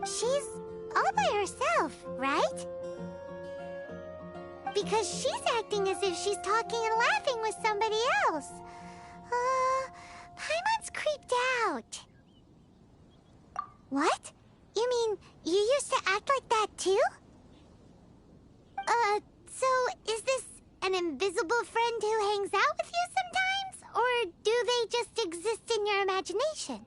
She's all by herself, right? Because she's acting as if she's talking and laughing with somebody else. Paimon's creeped out. What? You mean you used to act like that too? So is this an invisible friend who hangs out with you sometimes? Or do they just exist in your imagination?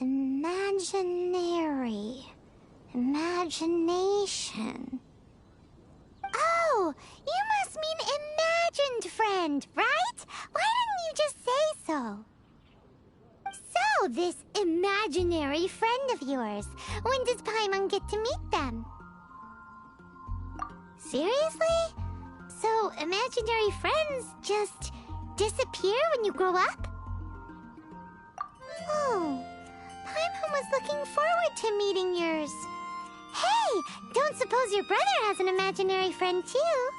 Imaginary. Imagination. Oh, you must mean imagined friend, right? Why didn't you just say so? So, this imaginary friend of yours, when does Paimon get to meet them? Seriously? So, imaginary friends just disappear when you grow up? Oh, Paimon was looking forward to meeting yours. Hey, don't suppose your brother has an imaginary friend too?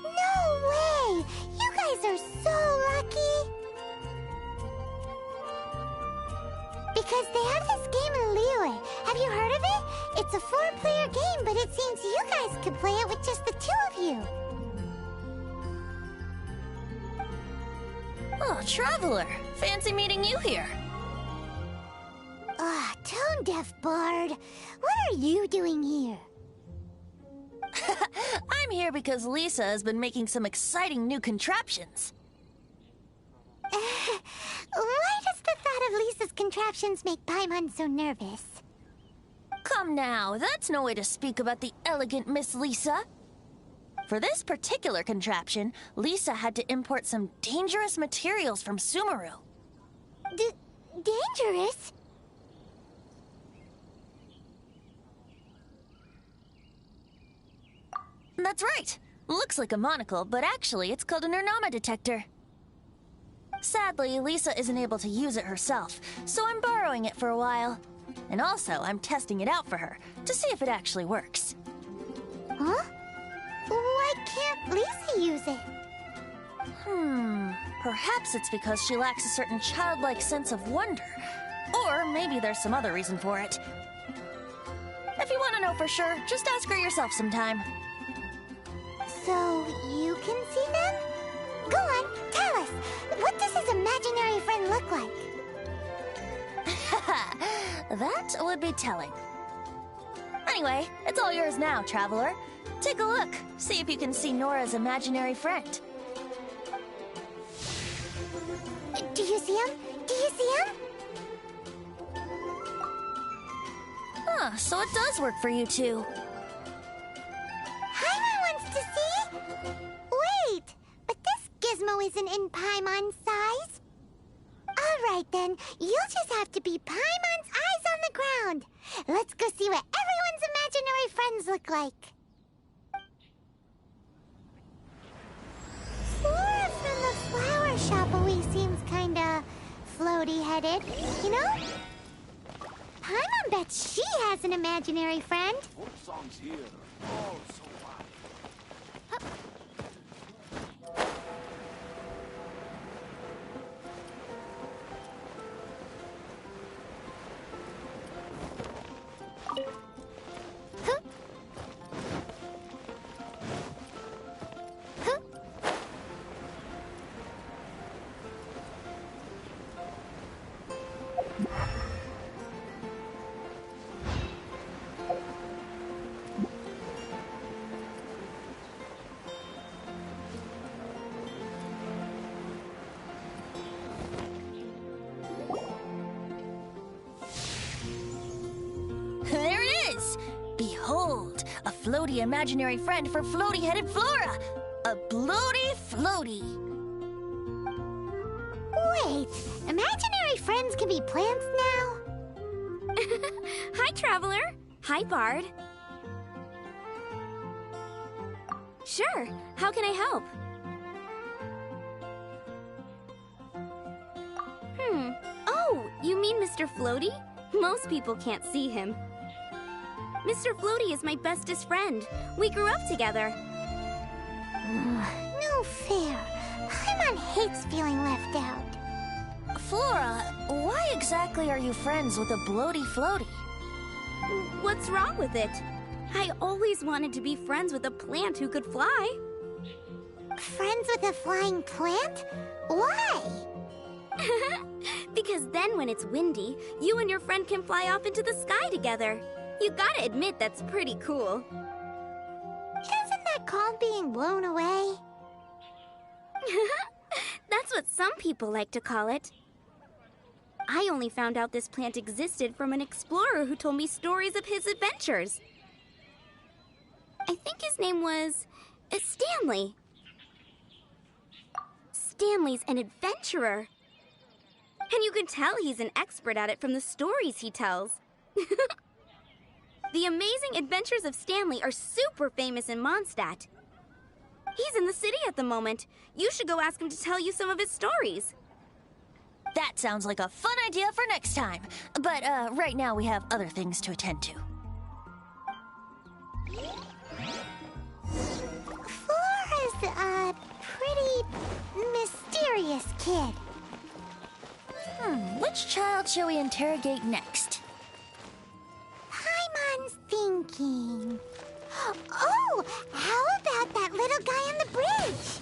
No way! You guys are so lucky! Because they have this game in Liyue. Have you heard of it? It's a 4-player game, but it seems you guys could play it with just the 2 of you. Oh, Traveler! Fancy meeting you here. Tone-deaf bard. What are you doing here? I'm here because Lisa has been making some exciting new contraptions. Why does the thought of Lisa's contraptions make Paimon so nervous? Come now, that's no way to speak about the elegant Miss Lisa. For this particular contraption, Lisa had to import some dangerous materials from Sumeru. Dangerous? That's right. Looks like a monocle, but actually it's called a Nernama detector. Sadly, Lisa isn't able to use it herself, so I'm borrowing it for a while. And also, I'm testing it out for her, to see if it actually works. Huh? Why can't Lisa use it? Perhaps it's because she lacks a certain childlike sense of wonder. Or maybe there's some other reason for it. If you want to know for sure, just ask her yourself sometime. So, you can see them? Go on, tell us! What does his imaginary friend look like? That would be telling. Anyway, it's all yours now, Traveler. Take a look. See if you can see Nora's imaginary friend. Do you see him? Do you see him? Huh, so it does work for you two. Paimon wants to see? Wait, but this gizmo isn't in Paimon's size. Alright then, you'll just have to be Paimon's eyes on the ground. Let's go see what everyone's imaginary friends look like. Flora from the flower shop always seems kinda floaty-headed, you know? Paimon bets she has an imaginary friend. Folk songs here are all so wild. Huh? Huh? There it is! Behold, a floaty imaginary friend for floaty-headed Flora! A bloaty floaty! Wait, imaginary friends can be plants now? Hi, Traveler. Hi, Bard. Sure. How can I help? Oh, you mean Mr. Floaty? Most people can't see him. Mr. Floaty is my bestest friend. We grew up together. No fair. Paimon hates feeling left out. Flora, why exactly are you friends with a bloaty floaty? What's wrong with it? I always wanted to be friends with a plant who could fly. Friends with a flying plant? Why? Because then when it's windy, you and your friend can fly off into the sky together. You gotta admit that's pretty cool. Isn't that called being blown away? That's what some people like to call it. I only found out this plant existed from an explorer who told me stories of his adventures. I think his name was Stanley. Stanley's an adventurer. And you can tell he's an expert at it from the stories he tells. The amazing adventures of Stanley are super famous in Mondstadt. He's in the city at the moment. You should go ask him to tell you some of his stories. That sounds like a fun idea for next time. But right now we have other things to attend to. Flora's a pretty mysterious kid. Which child shall we interrogate next? Paimon's thinking. Oh, how about that little guy on the bridge?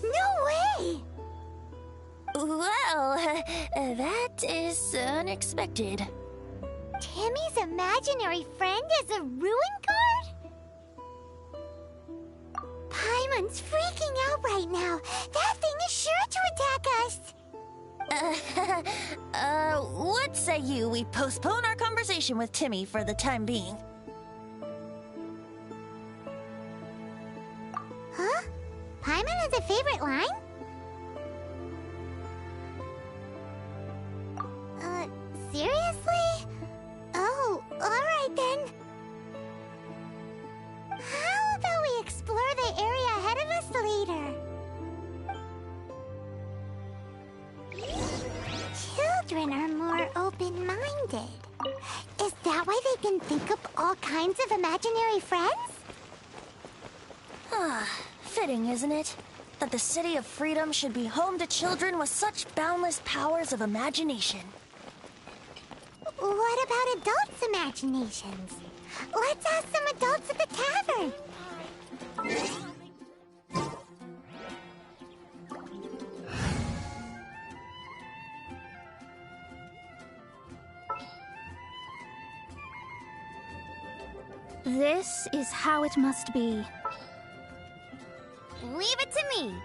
No way! Well, that is unexpected. Timmy's imaginary friend is a ruin guard? Paimon's freaking out right now. That thing is sure to attack us. What say you we postpone our conversation with Timmy for the time being? Huh? Paimon has a favorite line? Seriously? Oh, alright then. How about we explore the area ahead of us later? Children are more open-minded. Is that why they can think up all kinds of imaginary friends? Fitting, isn't it? That the City of Freedom should be home to children with such boundless powers of imagination. What about adults' imaginations? Let's ask some adults at the tavern. This is how it must be. Leave it to me.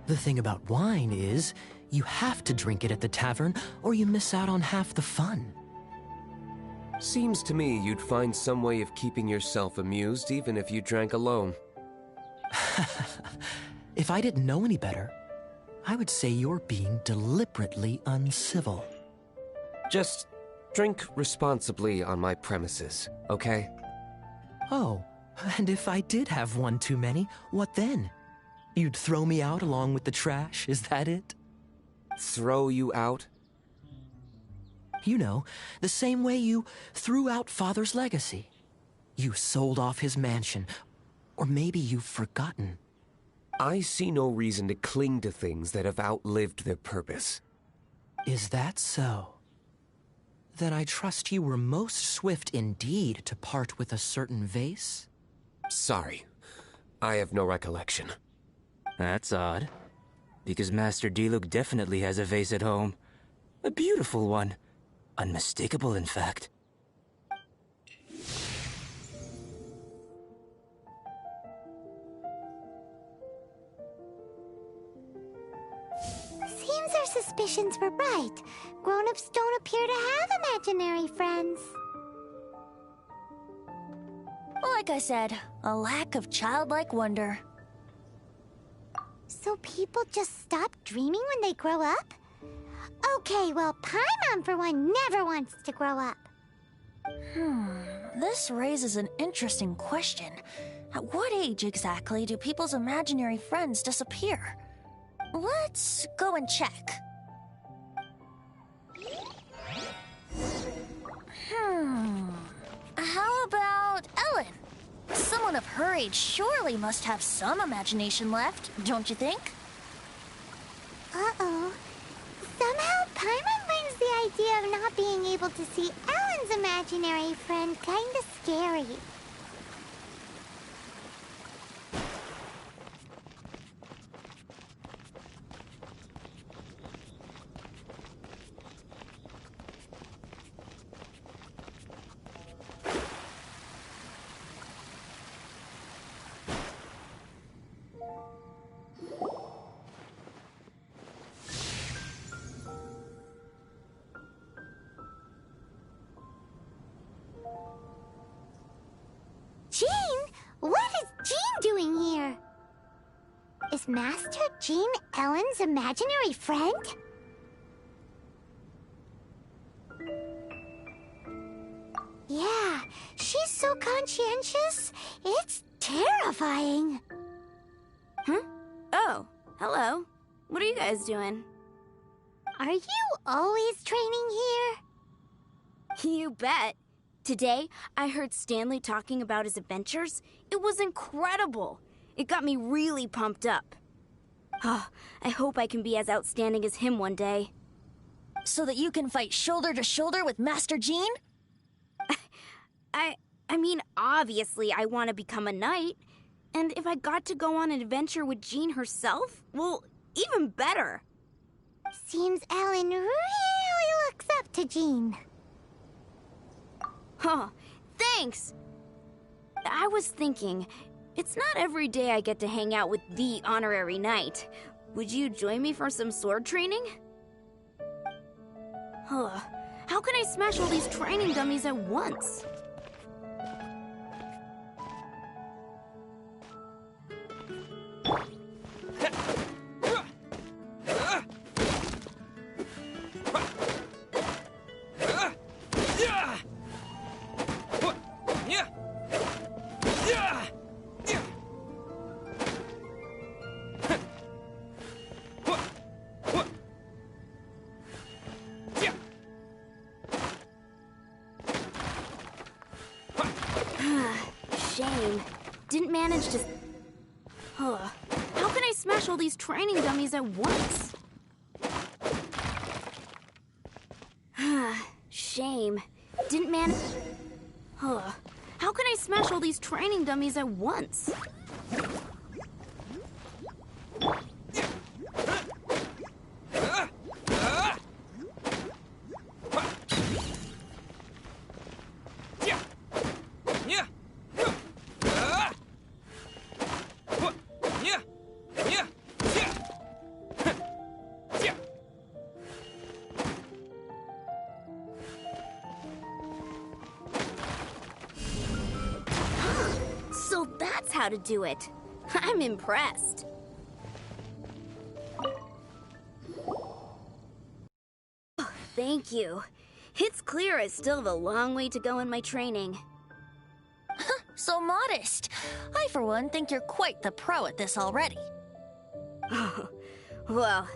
The thing about wine is, you have to drink it at the tavern, or you miss out on half the fun. Seems to me you'd find some way of keeping yourself amused even if you drank alone. If I didn't know any better, I would say you're being deliberately uncivil. Just drink responsibly on my premises, okay? Oh, and if I did have one too many, what then? You'd throw me out along with the trash, is that it? Throw you out? You know, the same way you threw out Father's legacy. You sold off his mansion, or maybe you've forgotten. I see no reason to cling to things that have outlived their purpose. Is that so? Then I trust you were most swift indeed to part with a certain vase? Sorry, I have no recollection. That's odd. Because Master Diluc definitely has a vase at home. A beautiful one. Unmistakable, in fact. Seems our suspicions were right. Grown-ups don't appear to have imaginary friends. Like I said, a lack of childlike wonder. So people just stop dreaming when they grow up? Okay, well, Paimon, for one, never wants to grow up. This raises an interesting question. At what age exactly do people's imaginary friends disappear? Let's go and check. How about Ellen? Someone of her age surely must have some imagination left, don't you think? Uh-oh. Somehow, Paimon finds the idea of not being able to see Ellen's imaginary friend kinda scary. Jean? What is Jean doing here? Is Master Jean Ellen's imaginary friend? Yeah, she's so conscientious. It's terrifying. Huh? Oh, hello. What are you guys doing? Are you always training here? You bet. Today, I heard Stanley talking about his adventures. It was incredible. It got me really pumped up. Oh, I hope I can be as outstanding as him one day. So that you can fight shoulder to shoulder with Master Jean? I mean, obviously I want to become a knight. And if I got to go on an adventure with Jean herself, well, even better. Seems Ellen really looks up to Jean. Huh, thanks! I was thinking, it's not every day I get to hang out with the honorary knight. Would you join me for some sword training? Huh, how can I smash all these training dummies at once? Shame. Didn't manage to... Huh. How can I smash all these training dummies at once? Shame. Didn't manage... Huh. How can I smash all these training dummies at once? how to do it. I'm impressed. Oh, thank you. It's clear I still have a long way to go in my training. So modest. I, for one, think you're quite the pro at this already. Oh, well,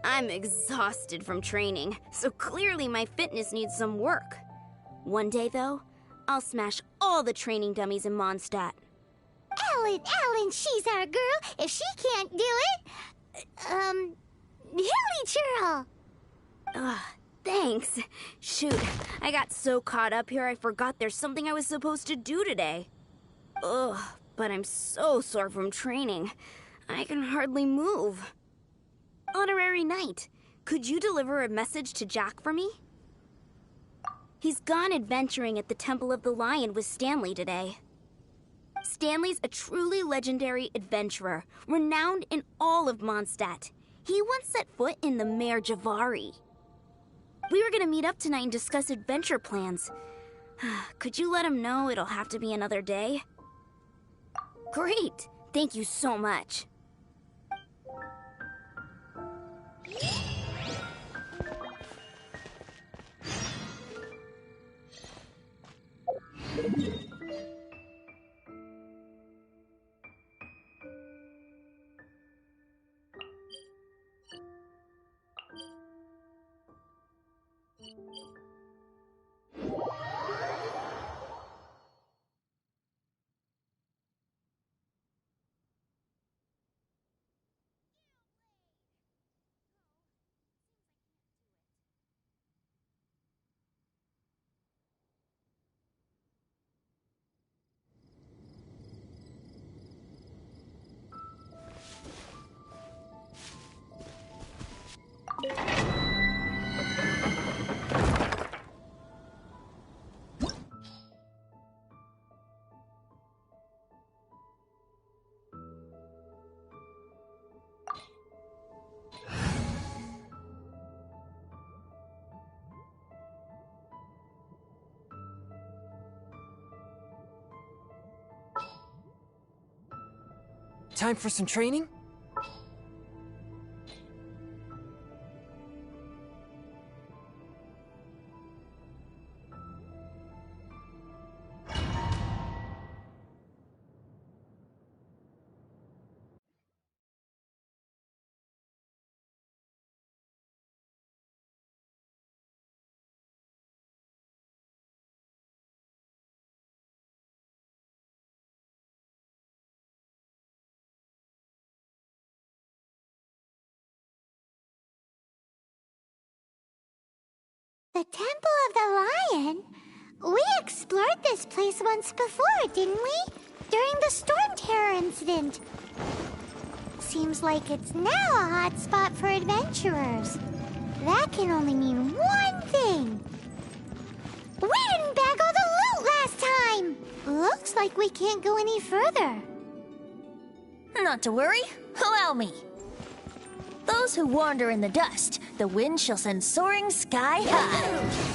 I'm exhausted from training, so clearly my fitness needs some work. One day, though, I'll smash all the training dummies in Mondstadt. Ellen, she's our girl. If she can't do it, Hilly Churl. Thanks. Shoot, I got so caught up here I forgot there's something I was supposed to do today. Ugh, but I'm so sore from training. I can hardly move. Honorary Knight, could you deliver a message to Jack for me? He's gone adventuring at the Temple of the Lion with Stanley today. Stanley's a truly legendary adventurer, renowned in all of Mondstadt. He once set foot in the Mare Javari. We were gonna meet up tonight and discuss adventure plans. Could you let him know it'll have to be another day? Great! Thank you so much. Time for some training? The Temple of the Lion? We explored this place once before, didn't we? During the Storm Terror incident. Seems like it's now a hot spot for adventurers. That can only mean one thing. We didn't bag all the loot last time! Looks like we can't go any further. Not to worry. Allow me. Those who wander in the dust, the wind shall send soaring sky high.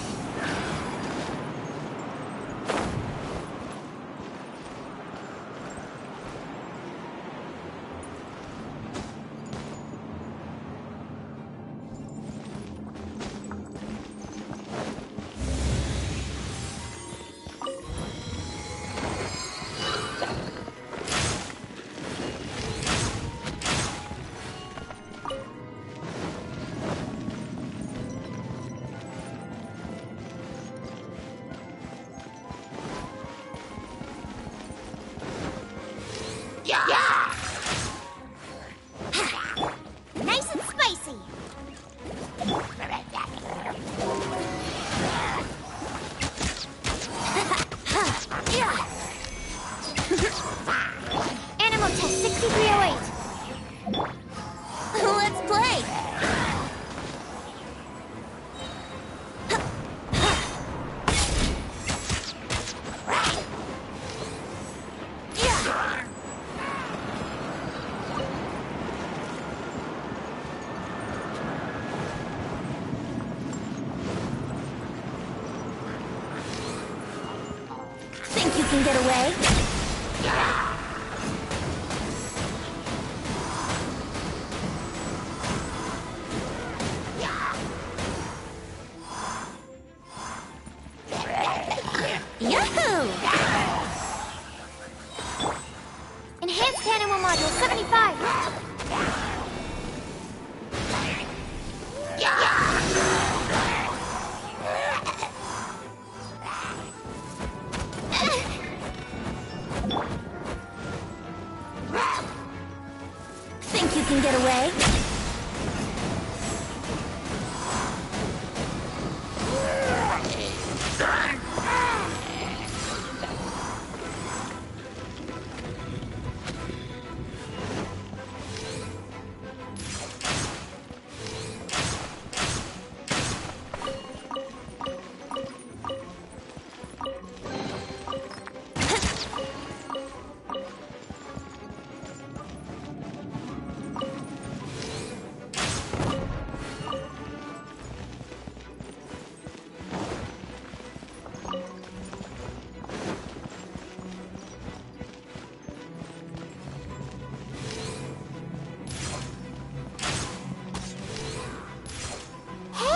Nice and spicy. Animal test 6308. Let's play! Think you can get away?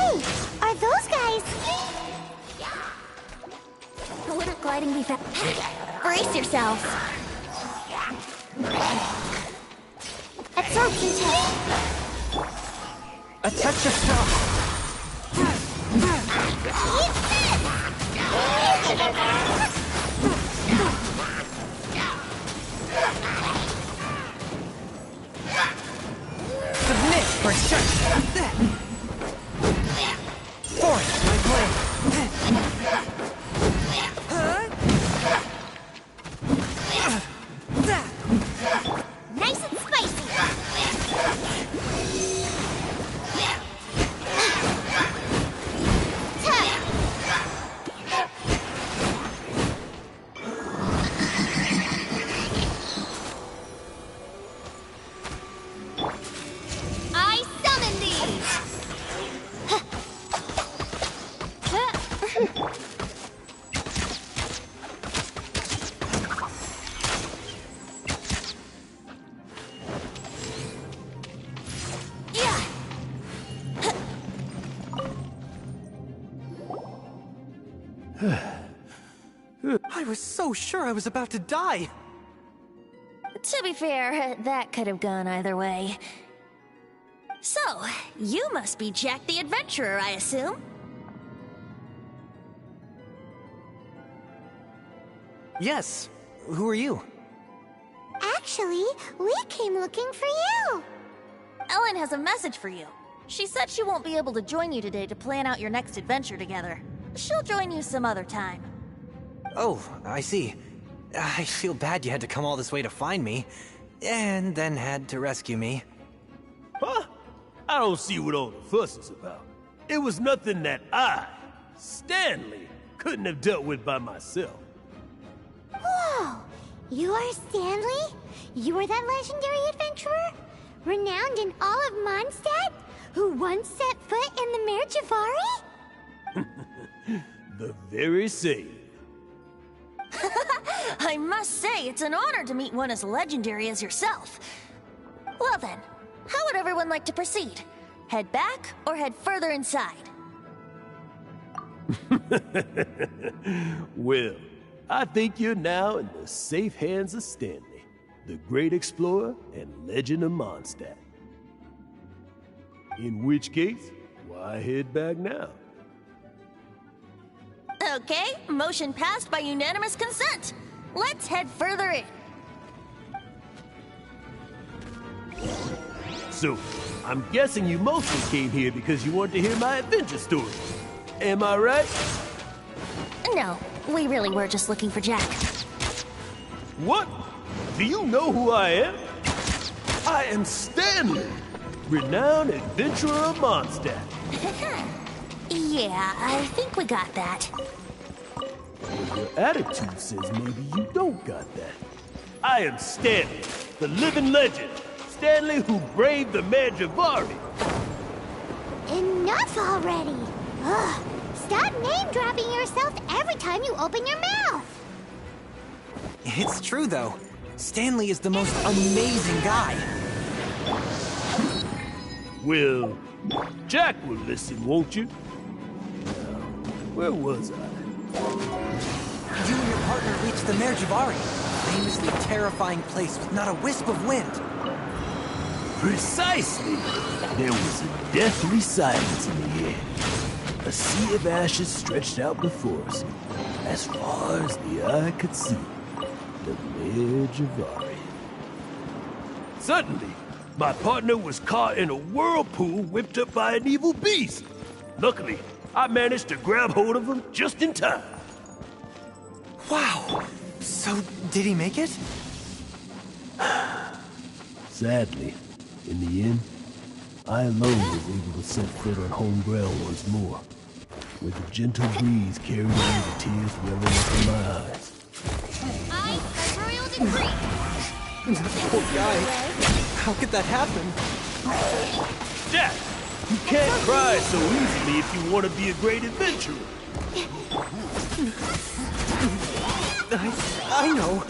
Hey, are those guys... Wouldn't gliding be fast? Brace yourselves. Absorption test. A touch of frost. Submit for sure. Force my blade. Nice and spicy! I summon thee! I was so sure I was about to die. To be fair, that could have gone either way. So, you must be Jack the Adventurer, I assume? Yes. Who are you? Actually, we came looking for you! Ellen has a message for you. She said she won't be able to join you today to plan out your next adventure together. She'll join you some other time. Oh, I see. I feel bad you had to come all this way to find me, and then had to rescue me. Huh? I don't see what all the fuss is about. It was nothing that I, Stanley, couldn't have dealt with by myself. Whoa! You are Stanley? You are that legendary adventurer? Renowned in all of Mondstadt? Who once set foot in the Mare Javari? The very same. I must say, it's an honor to meet one as legendary as yourself. Well then, how would everyone like to proceed? Head back or head further inside? Well, I think you're now in the safe hands of Stanley, the great explorer and legend of Mondstadt. In which case, why head back now? Okay, motion passed by unanimous consent. Let's head further in. So, I'm guessing you mostly came here because you want to hear my adventure story. Am I right? No, we really were just looking for Jack. What? Do you know who I am? I am Stanley, renowned adventurer of Mondstadt. Yeah, I think we got that. Your attitude says maybe you don't got that. I am Stanley, the living legend. Stanley who braved the Mare Javari. Enough already! Ugh! Stop name-dropping yourself every time you open your mouth! It's true, though. Stanley is the most amazing guy. Well, Jack will listen, won't you? Now, where was I? You and your partner reached the Mare Javari, a famously terrifying place with not a wisp of wind. Precisely! There was a deathly silence in the air. A sea of ashes stretched out before us, as far as the eye could see. The Mare Javari. Suddenly, my partner was caught in a whirlpool whipped up by an evil beast. Luckily, I managed to grab hold of him just in time. Wow! So, did he make it? Sadly, in the end, I alone was able to set foot on home ground once more, with a gentle breeze carried away the tears welling up in my eyes. I, royal decree! Poor guy. How could that happen? Jack, you can't cry so easily if you want to be a great adventurer. I know.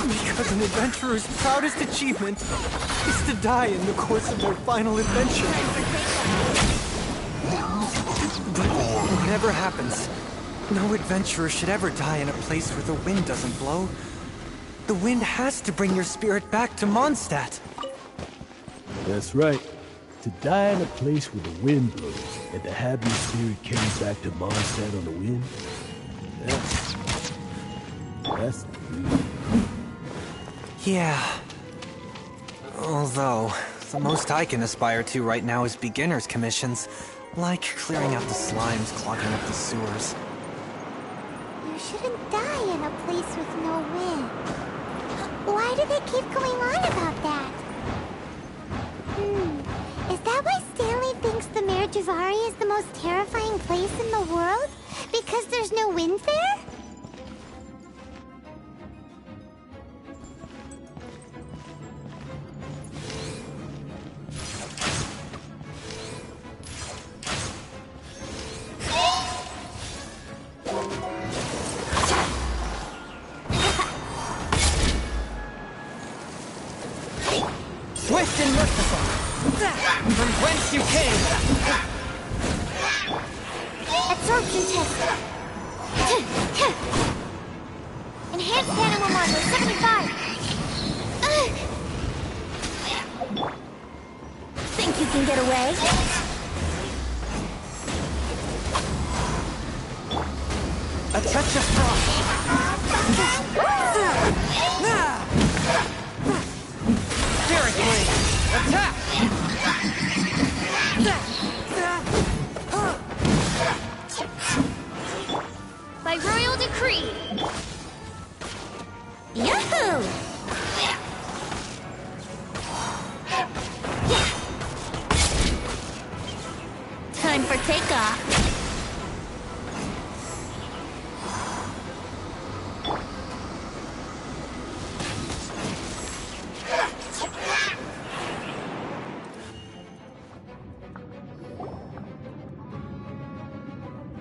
Because an adventurer's proudest achievement is to die in the course of their final adventure. whatever happens, no adventurer should ever die in a place where the wind doesn't blow. The wind has to bring your spirit back to Mondstadt. That's right. To die in a place where the wind blows and to have your spirit carried back to Mondstadt on the wind, that's the dream. Yeah. Although, the most I can aspire to right now is beginner's commissions, like clearing out the slimes clogging up the sewers. You shouldn't die in a place with no wind. Why do they keep going on about that? Is that why Stanley thinks the Mare Javari is the most terrifying place in the world? Because there's no wind there? Swift and merciful! From whence you came! Absorption test. Enhanced animal module 75. Think you can get away? A touch of frost! Spirit Blade! Attack! By royal decree! Yahoo! Time for takeoff.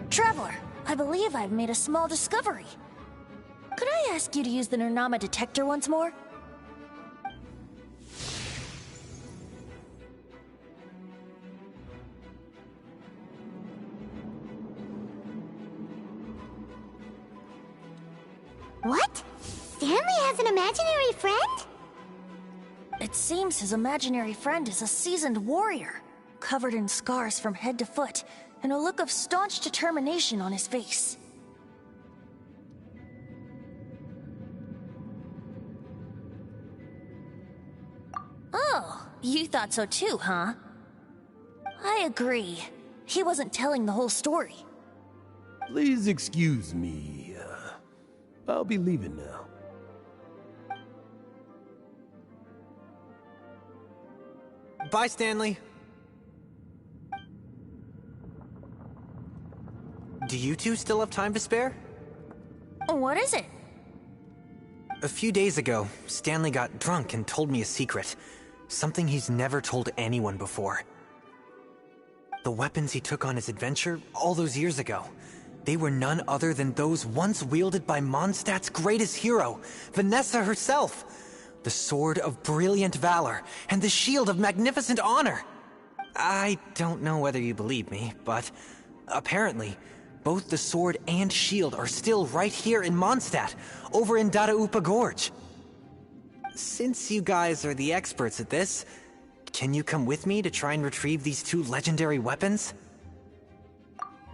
Traveler, I believe I've made a small discovery. Could I ask you to use the Nernama detector once more? What? Stanley has an imaginary friend? It seems his imaginary friend is a seasoned warrior, covered in scars from head to foot, and a look of staunch determination on his face. Oh, you thought so too, huh? I agree. He wasn't telling the whole story. Please excuse me. I'll be leaving now. Bye, Stanley. Do you two still have time to spare? What is it? A few days ago, Stanley got drunk and told me a secret. Something he's never told anyone before. The weapons he took on his adventure all those years ago, they were none other than those once wielded by Mondstadt's greatest hero, Vanessa herself. The Sword of Brilliant Valor and the Shield of Magnificent Honor. I don't know whether you believe me, but apparently, both the sword and shield are still right here in Mondstadt, over in Dadaupa Gorge. Since you guys are the experts at this, can you come with me to try and retrieve these two legendary weapons?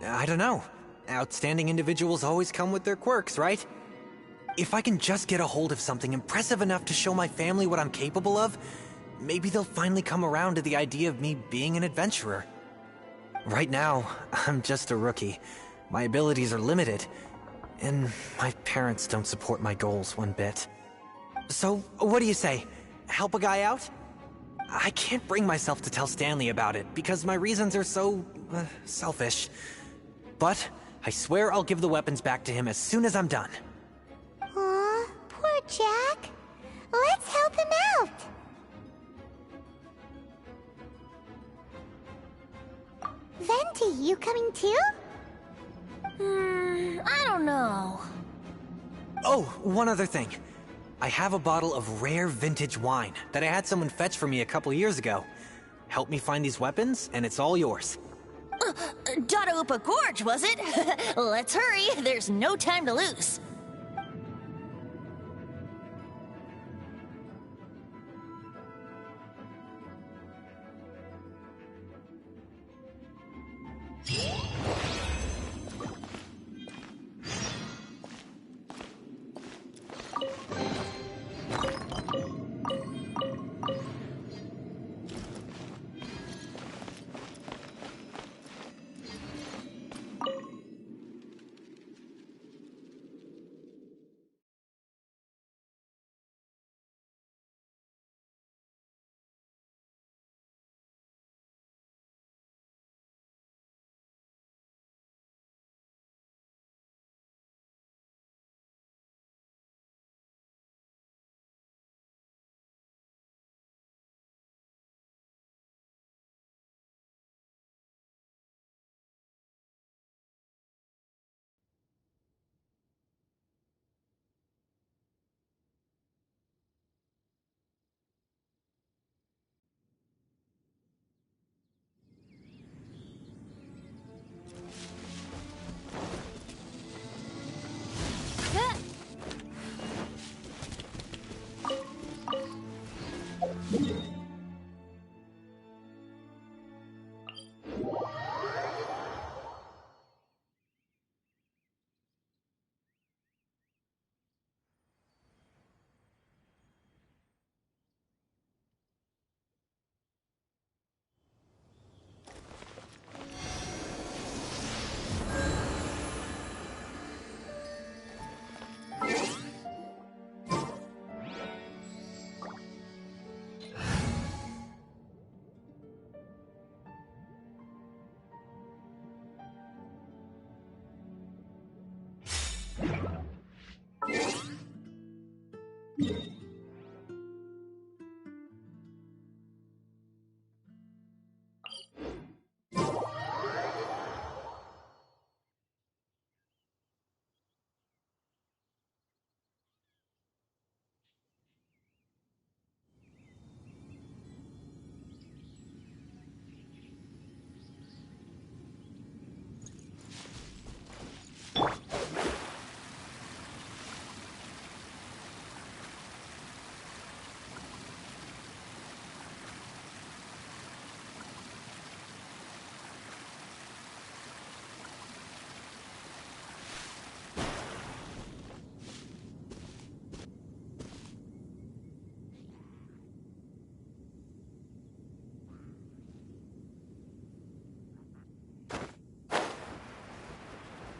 I don't know. Outstanding individuals always come with their quirks, right? If I can just get a hold of something impressive enough to show my family what I'm capable of, maybe they'll finally come around to the idea of me being an adventurer. Right now, I'm just a rookie. My abilities are limited, and my parents don't support my goals one bit. So, what do you say? Help a guy out? I can't bring myself to tell Stanley about it, because my reasons are so, selfish. But I swear I'll give the weapons back to him as soon as I'm done. Aw, poor Jack. Let's help him out. Venti, you coming too? I don't know. Oh, one other thing. I have a bottle of rare vintage wine that I had someone fetch for me a couple years ago. Help me find these weapons, and it's all yours. Dadaupa Gorge, was it? Let's hurry. There's no time to lose.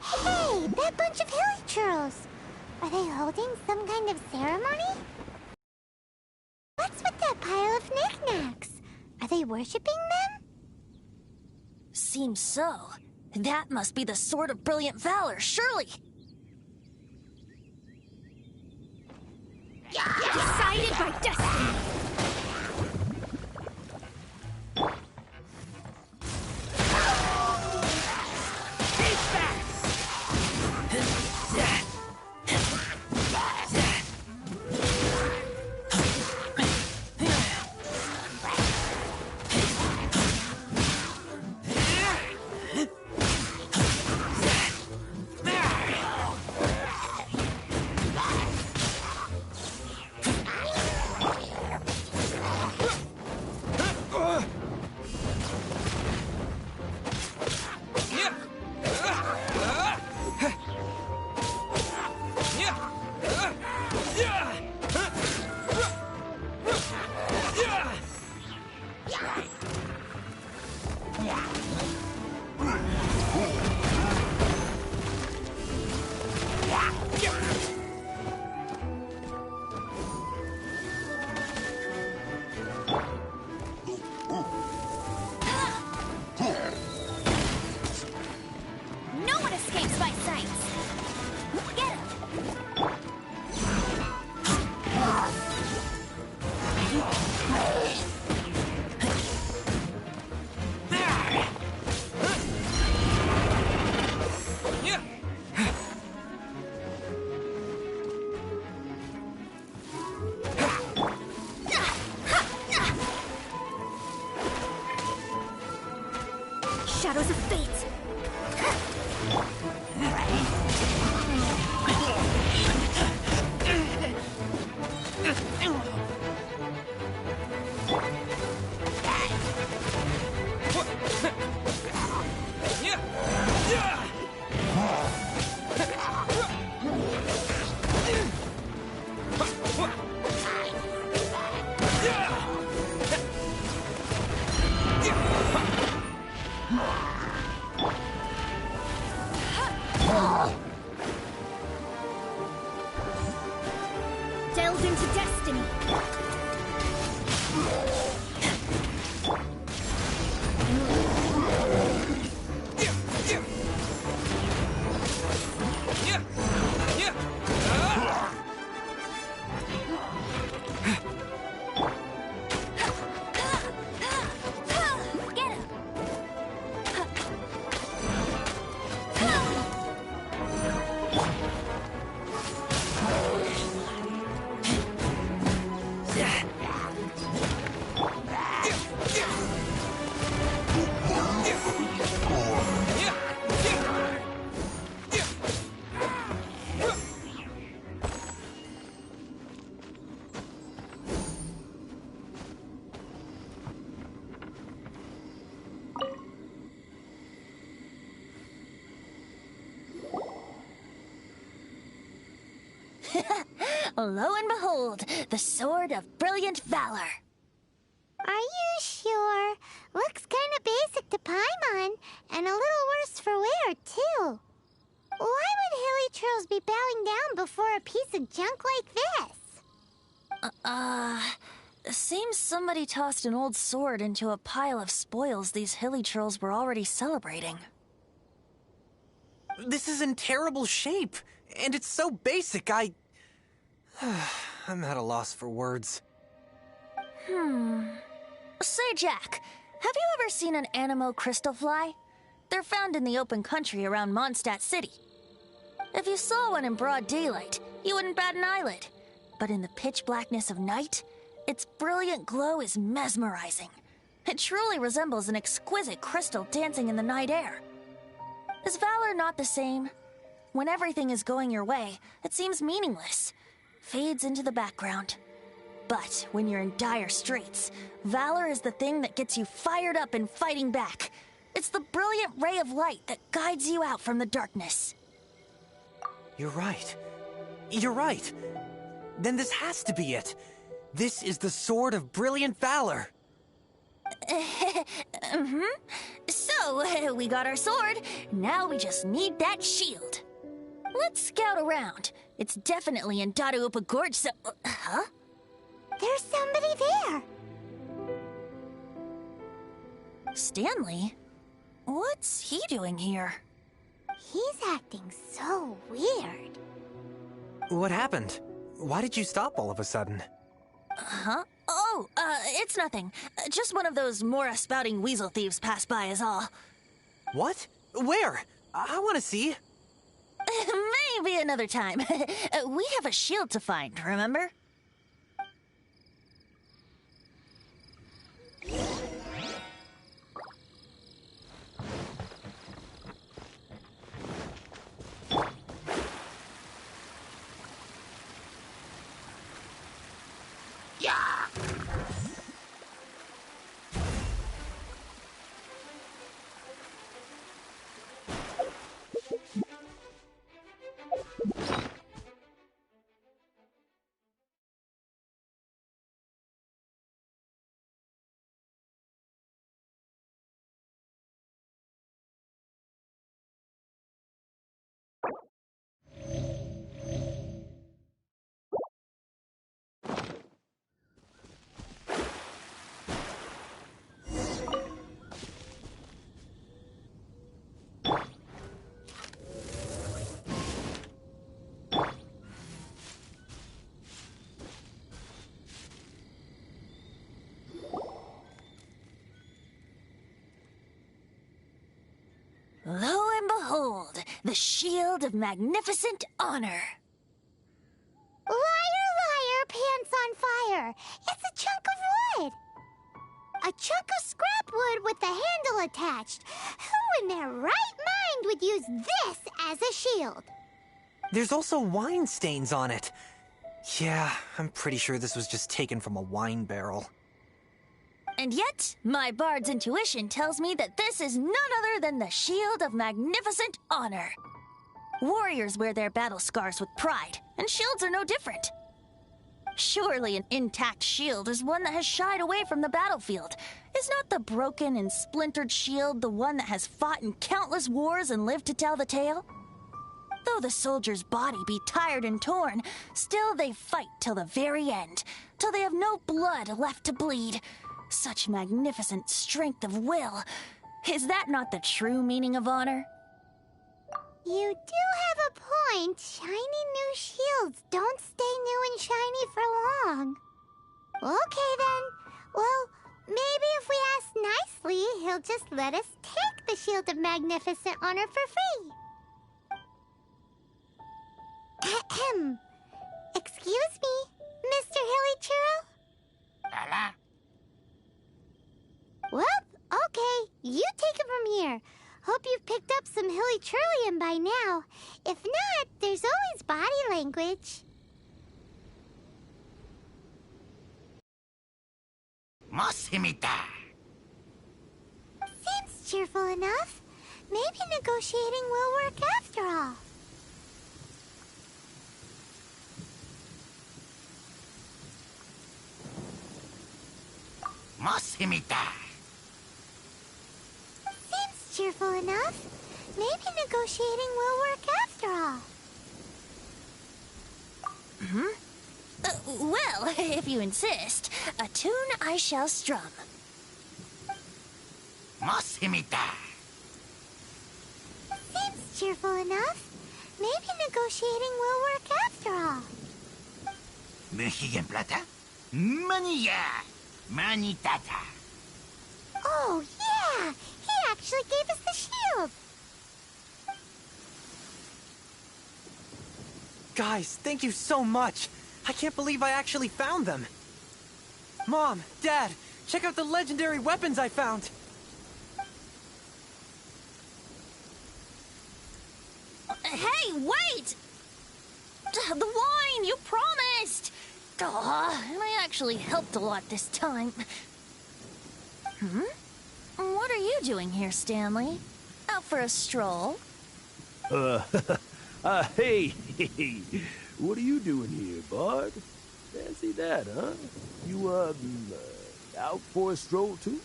Hey, that bunch of hilly churros! Are they holding some kind of ceremony? What's with that pile of knickknacks? Are they worshipping them? Seems so. That must be the Sword of Brilliant Valor, surely. Decided by destiny. Delve into destiny. Get him! Lo and behold, the Sword of Brilliant Valor. Are you sure? Looks kinda basic to Paimon, and a little worse for wear, too. Why would Hilichurls be bowing down before a piece of junk like this? Seems somebody tossed an old sword into a pile of spoils these Hilichurls were already celebrating. This is in terrible shape, and it's so basic, I'm at a loss for words. Say, Jack, have you ever seen an Anemo crystal fly? They're found in the open country around Mondstadt City. If you saw one in broad daylight, you wouldn't bat an eyelid. But in the pitch blackness of night, its brilliant glow is mesmerizing. It truly resembles an exquisite crystal dancing in the night air. Is valor not the same? When everything is going your way, it seems meaningless, fades into the background. But when you're in dire straits, valor is the thing that gets you fired up and fighting back. It's the brilliant ray of light that guides you out from the darkness. You're right. You're right. Then this has to be it. This is the Sword of Brilliant Valor. So, we got our sword. Now we just need that shield. Let's scout around. It's definitely in Dadaupa Gorge, so... Huh? There's somebody there. Stanley? What's he doing here? He's acting so weird. What happened? Why did you stop all of a sudden? Huh? Oh, it's nothing. Just one of those Mora-spouting weasel thieves passed by is all. What? Where? I want to see. Maybe another time. We have a shield to find, remember? Lo and behold, the shield of magnificent honor. Liar, liar, pants on fire. It's a chunk of wood. A chunk of scrap wood with the handle attached. Who in their right mind would this as a shield. There's also wine stains on it. Yeah, I'm pretty sure this was just taken from a wine barrel. And yet, my bard's intuition tells me that this is none other than the Shield of Magnificent Honor. Warriors wear their battle scars with pride, and shields are no different. Surely an intact shield is one that has shied away from the battlefield. Is not the broken and splintered shield the one that has fought in countless wars and lived to tell the tale? Though the soldier's body be tired and torn, still they fight till the very end, till they have no blood left to bleed. Such magnificent strength of will. Is that not the true meaning of honor? You do have a point. Shiny new shields don't stay new and shiny for long. Okay then. Well, maybe if we ask nicely, he'll just let us take the Shield of Magnificent Honor for free. Ahem. Excuse me, Mr. Hilly Churro? Well, okay. You take it from here. Hope you've picked up some Hilly Churlium by now. If not, there's always body language. Seems cheerful enough. Maybe negotiating will work after all. Seems cheerful enough. Maybe negotiating will work after all. Well, if you insist, a tune I shall strum. Seems cheerful enough. Maybe negotiating will work after all. Oh, yeah! He actually gave us the shield! Guys, thank you so much. I can't believe I actually found them. Mom, Dad, check out the legendary weapons I found. Hey, wait! The wine, you promised! And I actually helped a lot this time. What are you doing here, Stanley? Out for a stroll? Hey, what are you doing here, Bard? Fancy that, huh? You, out for a stroll, too?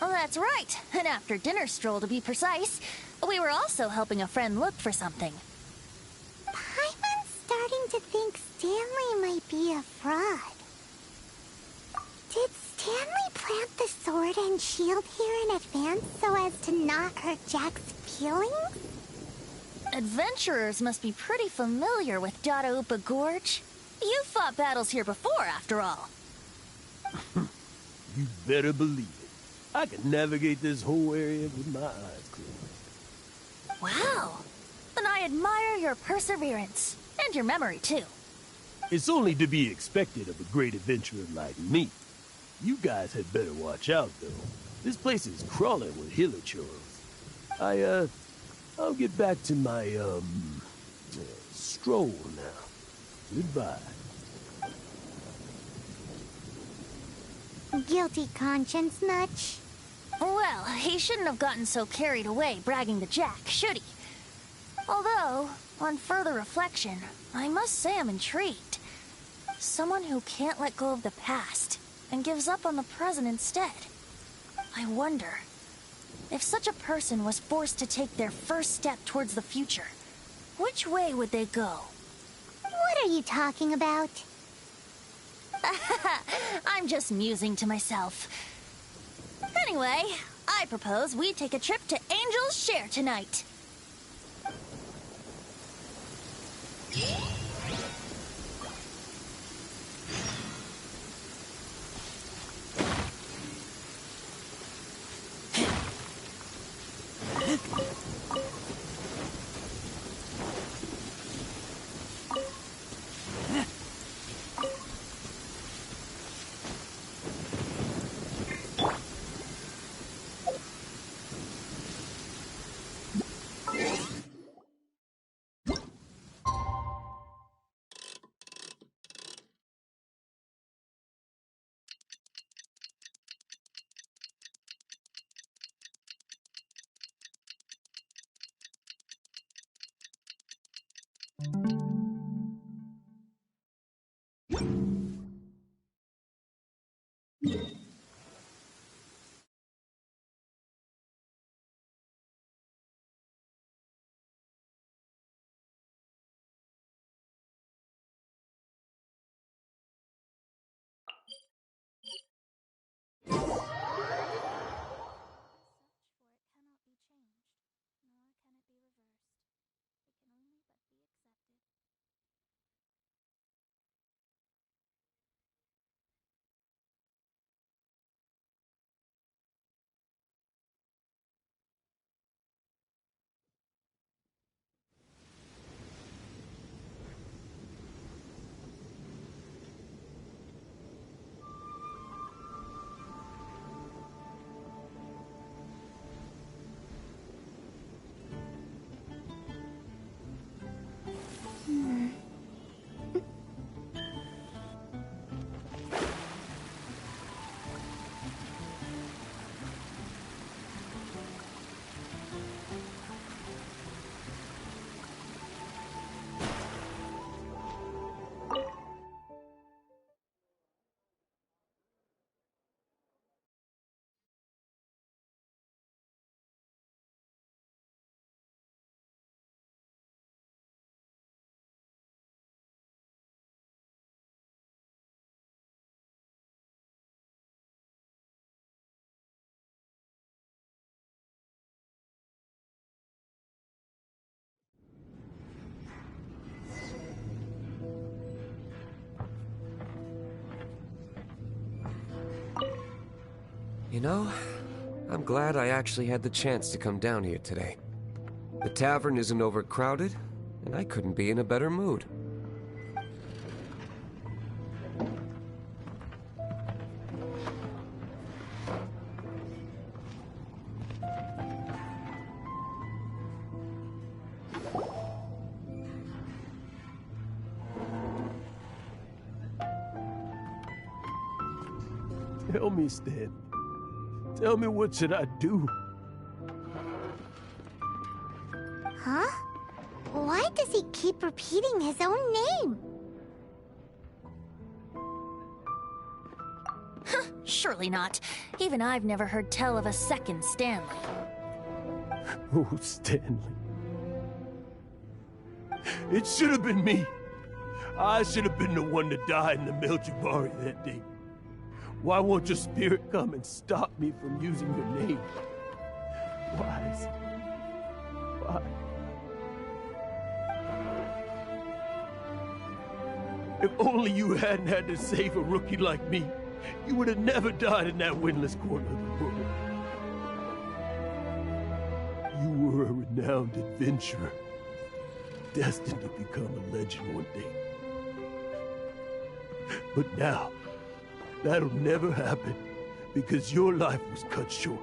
Oh, that's right. An after-dinner stroll, to be precise. We were also helping a friend look for something. Paimon's starting to think Stanley might be a fraud. Did Stanley plant the sword and shield here in advance so as to not hurt Jack's feelings? Adventurers must be pretty familiar with Dada Upa Gorge. You've fought battles here before, after all. You better believe it. I can navigate this whole area with my eyes closed. Wow. Then I admire your perseverance. And your memory, too. It's only to be expected of a great adventurer like me. You guys had better watch out, though. This place is crawling with hilichurls. I'll get back to my, stroll now. Goodbye. Guilty conscience much? Well, he shouldn't have gotten so carried away bragging to Jack, should he? Although, on further reflection, I must say I'm intrigued. Someone who can't let go of the past and gives up on the present instead. I wonder, if such a person was forced to take their first step towards the future, which way would they go? What are you talking about? I'm just musing to myself. Anyway, I propose we take a trip to Angel's Share tonight. You know, I'm glad I actually had the chance to come down here today. The tavern isn't overcrowded, and I couldn't be in a better mood. Tell me, Stan. Tell me, what should I do? Huh? Why does he keep repeating his own name? Surely not. Even I've never heard tell of a second Stanley. Oh, Stanley. It should have been me. I should have been the one to die in the Melchivari that day. Why won't your spirit come and stop me from using your name? Why is it? Why? If only you hadn't had to save a rookie like me, you would have never died in that windless corner of the world. You were a renowned adventurer, destined to become a legend one day. But now, that'll never happen, because your life was cut short,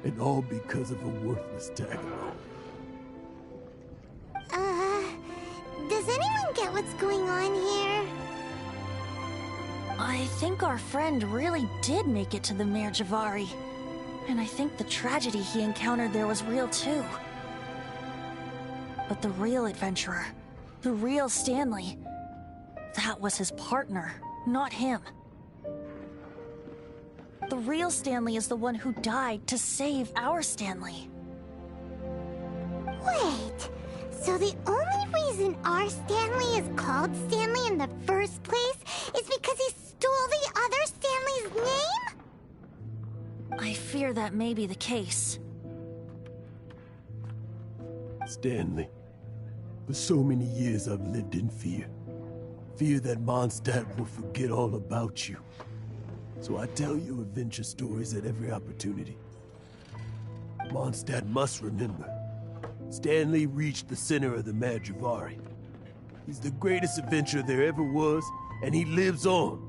and all because of a worthless tag-along. Does anyone get what's going on here? I think our friend really did make it to the Melchivari. And I think the tragedy he encountered there was real too. But the real adventurer, the real Stanley, that was his partner, not him. The real Stanley is the one who died to save our Stanley. Wait, so the only reason our Stanley is called Stanley in the first place is because he stole the other Stanley's name? I fear that may be the case. Stanley, for so many years I've lived in fear. Fear that Mondstadt will forget all about you. So I tell you adventure stories at every opportunity. Mondstadt must remember. Stanley reached the center of the Melchivari. He's the greatest adventurer there ever was, and he lives on.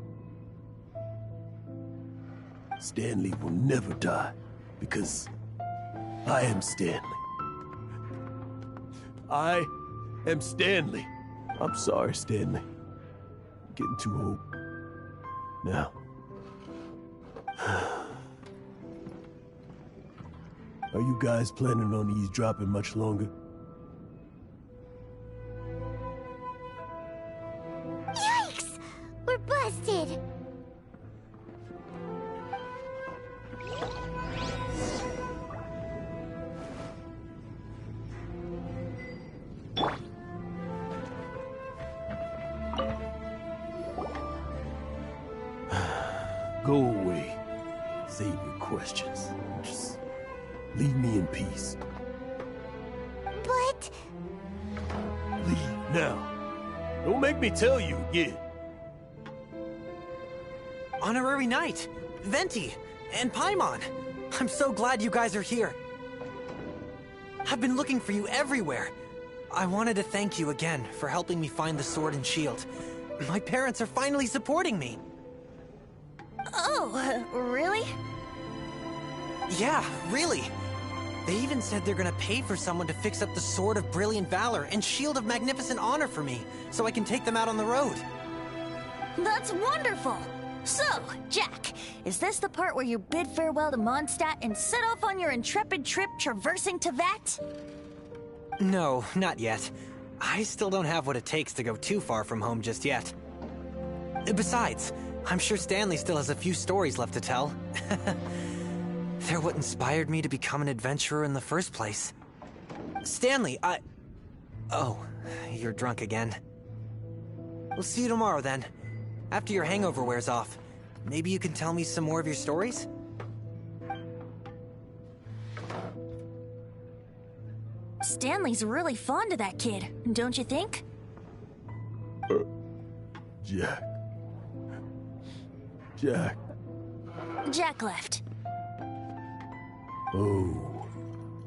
Stanley will never die, because I am Stanley. I am Stanley. I'm sorry, Stanley. I'm getting too old. Now. Are you guys planning on eavesdropping much longer? busted! Go away. Save your questions. Just leave me in peace. But... Leave now. Don't make me tell you again. Honorary Knight, Venti, and Paimon. I'm so glad you guys are here. I've been looking for you everywhere. I wanted to thank you again for helping me find the sword and shield. My parents are finally supporting me. Oh, really? Yeah, really. They even said they're gonna pay for someone to fix up the Sword of Brilliant Valor and Shield of Magnificent Honor for me, so I can take them out on the road. That's wonderful! So, Jack, is this the part where you bid farewell to Mondstadt and set off on your intrepid trip traversing Tevat? No, not yet. I still don't have what it takes to go too far from home just yet. Besides, I'm sure Stanley still has a few stories left to tell. They're what inspired me to become an adventurer in the first place. Stanley, Oh, you're drunk again. We'll see you tomorrow then. After your hangover wears off. Maybe you can tell me some more of your stories? Stanley's really fond of that kid, don't you think? Jack. Jack. Jack left. Oh,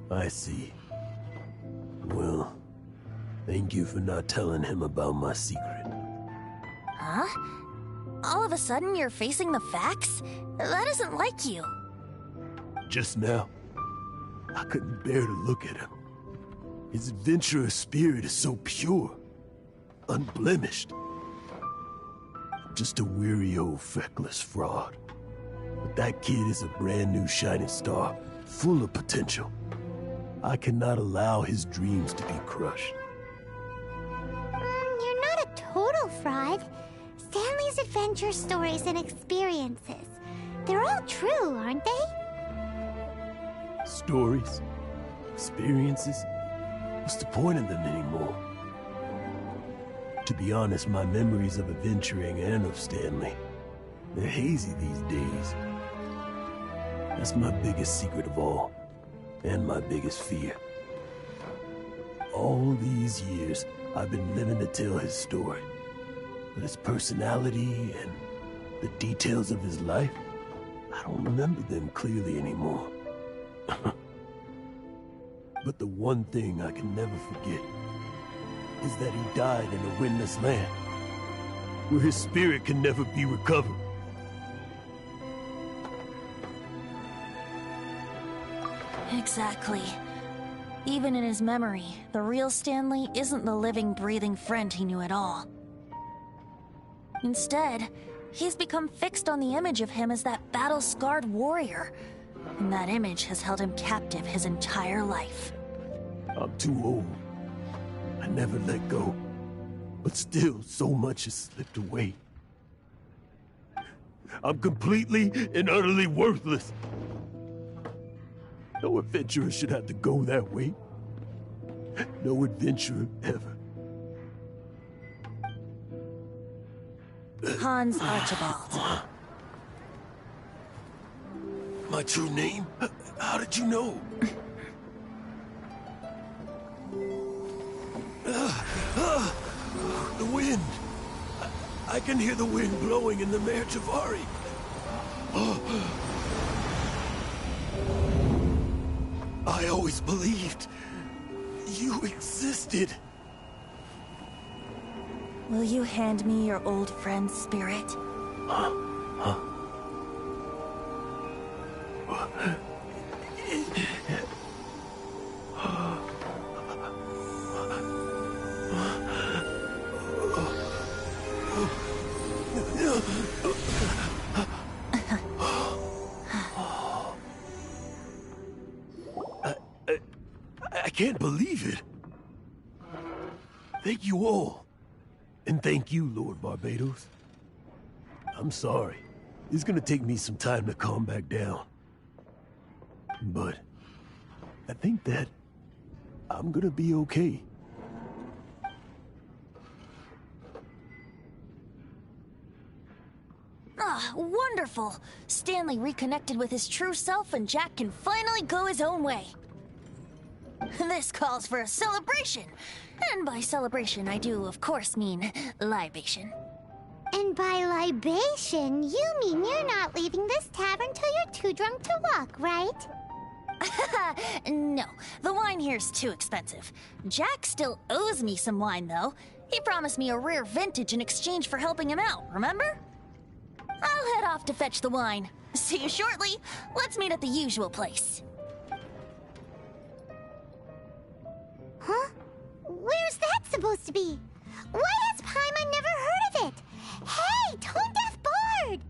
I see. Well, thank you for not telling him about my secret. Huh? All of a sudden you're facing the facts? That isn't like you. Just now, I couldn't bear to look at him. His adventurous spirit is so pure, unblemished. Just a weary old feckless fraud. But that kid is a brand new shining star, full of potential. I cannot allow his dreams to be crushed. You're not a total fraud. Stanley's adventure stories and experiences. They're all true, aren't they? Stories? Experiences? What's the point of them anymore? To be honest, my memories of adventuring and of Stanley, they're hazy these days. That's my biggest secret of all, and my biggest fear. All these years, I've been living to tell his story. But his personality and the details of his life, I don't remember them clearly anymore. But the one thing I can never forget is that he died in a windless land, where his spirit can never be recovered. Exactly. Even in his memory, the real Stanley isn't the living, breathing friend he knew at all. Instead, he's become fixed on the image of him as that battle-scarred warrior, and that image has held him captive his entire life. I'm too old. I never let go. But still, so much has slipped away. I'm completely and utterly worthless. No adventurer should have to go that way. No adventurer ever. Hans Archibald. My true name? How did you know? The wind. I can hear the wind blowing in the Mare Javari. I always believed you existed. Will you hand me your old friend's spirit? I can't believe it. Thank you all. And thank you, Lord Barbados. I'm sorry. It's gonna take me some time to calm back down. But I think that I'm gonna be okay. Ah, wonderful! Stanley reconnected with his true self and Jack can finally go his own way. This calls for a celebration. And by celebration, I do, of course, mean libation. And by libation, you mean you're not leaving this tavern till you're too drunk to walk, right? No, the wine here's too expensive. Jack still owes me some wine, though. He promised me a rare vintage in exchange for helping him out, remember? I'll head off to fetch the wine. See you shortly. Let's meet at the usual place. Huh? Where's that supposed to be? Why has Paimon never heard of it? Hey, Tone Deaf Bard!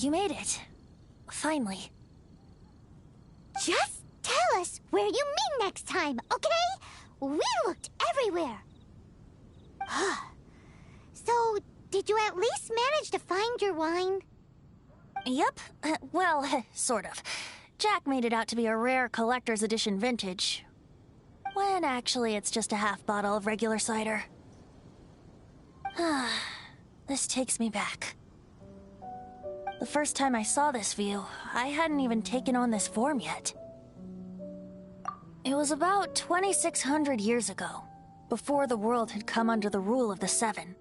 You made it. Finally. Just tell us where you meet next time, okay? We looked everywhere. So, did you at least manage to find your wine? Yep. Well, sort of. Jack made it out to be a rare collector's edition vintage. When actually it's just a half bottle of regular cider. This takes me back. The first time I saw this view, I hadn't even taken on this form yet. It was about 2,600 years ago, before the world had come under the rule of the Seven.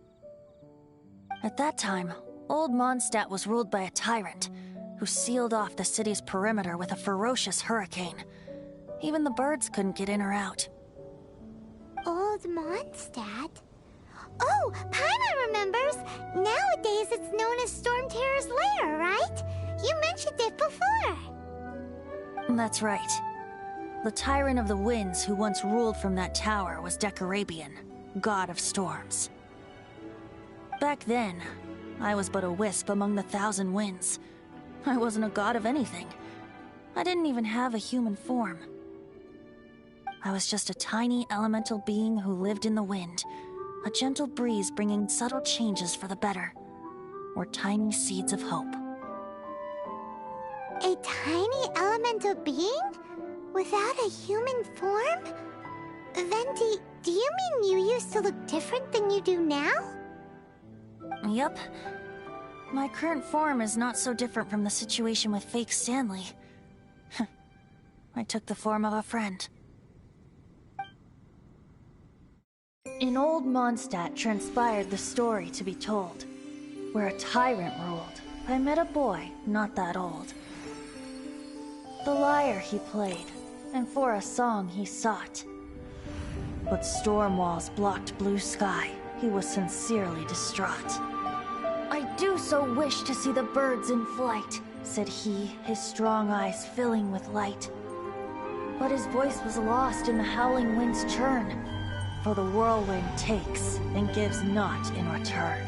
At that time, Old Mondstadt was ruled by a tyrant, who sealed off the city's perimeter with a ferocious hurricane. Even the birds couldn't get in or out. Old Mondstadt? Oh, Paimon remembers! Nowadays it's known as Storm Terror's lair, right? You mentioned it before. That's right. The Tyrant of the Winds who once ruled from that tower was Decarabian, god of storms. Back then, I was but a wisp among the thousand winds. I wasn't a god of anything. I didn't even have a human form. I was just a tiny elemental being who lived in the wind, a gentle breeze bringing subtle changes for the better, or tiny seeds of hope. A tiny elemental being? Without a human form? Venti, do you mean you used to look different than you do now? Yep. My current form is not so different from the situation with fake Stanley. I took the form of a friend. In old Mondstadt transpired the story to be told, where a tyrant ruled. I met a boy not that old. The lyre he played, and for a song he sought. But storm walls blocked blue sky. He was sincerely distraught. I do so wish to see the birds in flight, said he, his strong eyes filling with light. But his voice was lost in the howling wind's churn, for the whirlwind takes and gives not in return.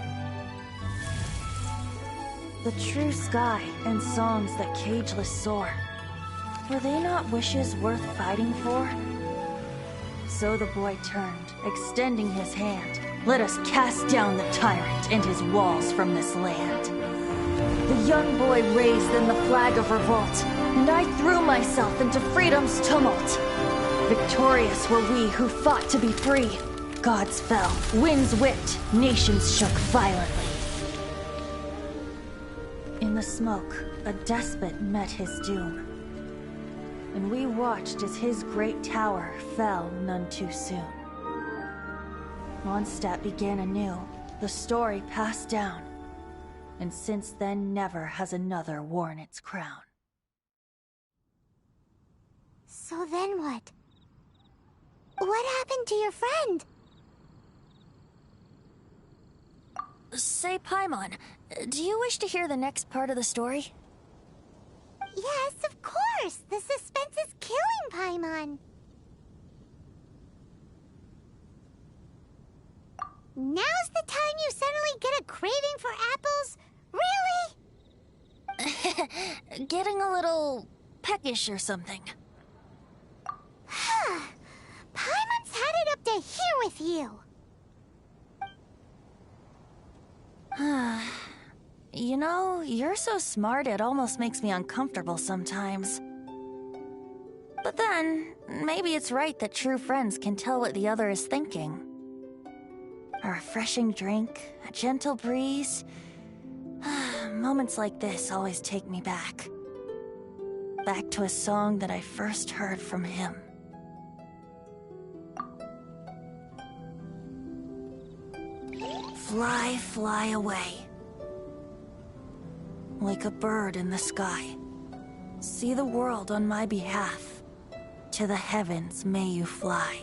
The true sky and songs that cageless soar, were they not wishes worth fighting for? So the boy turned, extending his hand. Let us cast down the tyrant and his walls from this land. The young boy raised then the flag of revolt, and I threw myself into freedom's tumult. Victorious were we who fought to be free. Gods fell, winds whipped, nations shook violently. In the smoke, a despot met his doom, and we watched as his great tower fell none too soon. Mondstadt began anew, the story passed down, and since then never has another worn its crown. So then what? What happened to your friend? Say, Paimon, do you wish to hear the next part of the story? Yes, of course! The suspense is killing Paimon! Now's the time you suddenly get a craving for apples? Really? Getting a little peckish or something. Paimon's had it up to here with you! You know, you're so smart it almost makes me uncomfortable sometimes. But then, maybe it's right that true friends can tell what the other is thinking. A refreshing drink, a gentle breeze. Moments like this always take me back. Back to a song that I first heard from him. Fly, fly away. Like a bird in the sky. See the world on my behalf. To the heavens may you fly.